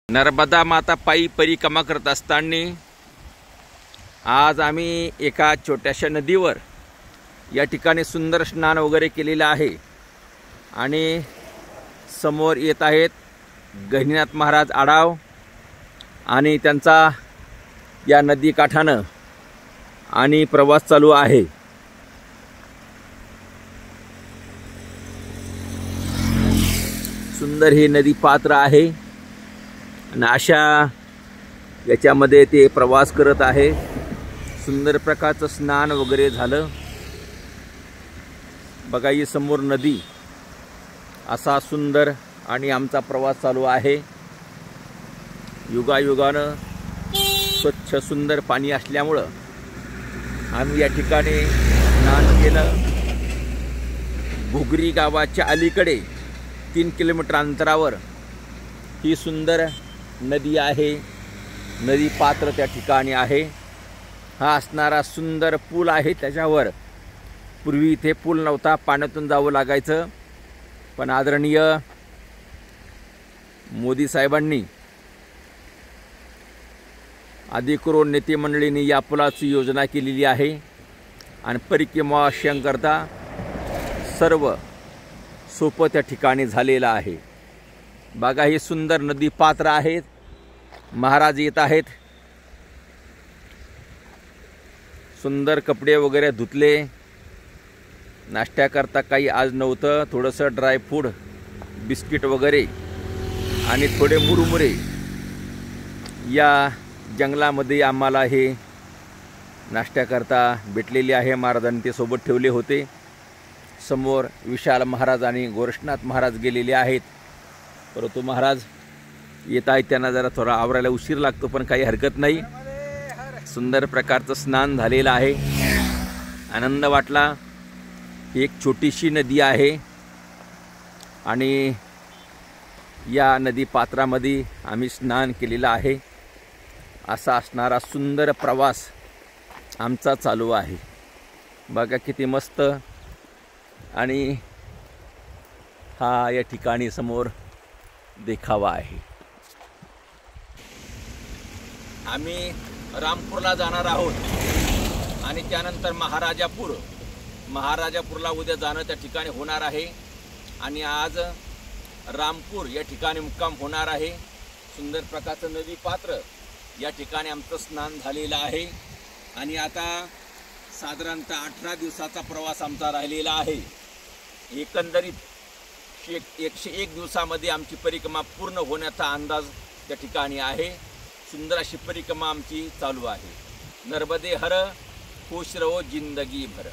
नर्मदा माता पायी परिक्रमा करत असताना आज आम्ही एका छोट्याशा नदीवर या ठिकाणी सुंदर स्नान वगैरे केलेलं आहे आणि समोर येत आहेत गहिनीनाथ महाराज आढाव आणि त्यांचा या नदी काठानं आणि प्रवास चालू आहे। सुंदर ही नदी पात्र आहे आणि अशा याच्यामध्ये ते प्रवास करत आहे। सुंदर प्रकारचं स्नान वगैरे झालं बघा, ही समोर नदी असा सुंदर आणि आमचा प्रवास चालू आहे। युगायुगानं स्वच्छ सुंदर पाणी असल्यामुळं आम्ही या ठिकाणी स्नान केलं। घुगरी गावाच्या अलीकडे 3 किलोमीटर अंतरावर ही सुंदर नदी आहे। नदी पात्र त्या ठिकाणी आहे। हा असणारा सुंदर पूल आहे। त्याच्यावर पूर्वी इथे पूल नव्हता, पाण्यातून जावं लागायचं, पण आदरणीय मोदी साहेबांनी अधिकृत नेते मंडळींनी या पुलाची योजना केलेली आहे आणि परिक्रमावासियांकरता सर्व सोपं त्या ठिकाणी झालेलं आहे। बघा, ही सुंदर नदी पात्र आहेत। महाराज येत आहेत। सुंदर कपडे वगैरे धुतले। नाश्त्याकरता काही आज नव्हतं, थोडंसं ड्राय फूड बिस्किट वगैरे आणि थोडे मुरमुरे या जंगलामध्ये आम्हाला हे नाश्त्याकरता भेटलेले आहे। महाराजांनी ते सोबत ठेवले होते। समोर विशाल महाराज आणि गोरक्षनाथ महाराज गेलेले आहेत, परंतु महाराज येत आहेत, त्यांना जरा थोडा आवरायला उशीर लागतो, पण काही हरकत नाही। सुंदर प्रकारचं स्नान झालेलं आहे। आनंद वाटला। एक छोटीशी नदी आहे आणि या नदी पात्रामध्ये आम्ही स्नान केलेलं आहे। असा असणारा सुंदर प्रवास आमचा चालू आहे। बघा किती मस्त। आणि हा या ठिकाणी समोर देखावा आहे। आम्ही रामपूरला जाणार आहोत आणि त्यानंतर महाराजापूरला उद्या जाणं त्या ठिकाणी होणार आहे आणि आज रामपूर या ठिकाणी मुक्काम होणार आहे। सुंदर प्रकारचं नदी पात्र या ठिकाणी आमचं स्नान झालेलं आहे आणि आता साधारणतः 18 दिवसाचा प्रवास आमचा राहिलेला आहे। एकंदरीत 101 दिवसामध्ये आमची परिक्रमा पूर्ण होण्याचा अंदाज त्या ठिकाणी आहे। सुंदर अशी परिक्रमा आमची चालू आहे। नर्मदे हर खुश रहो जिंदगी भर।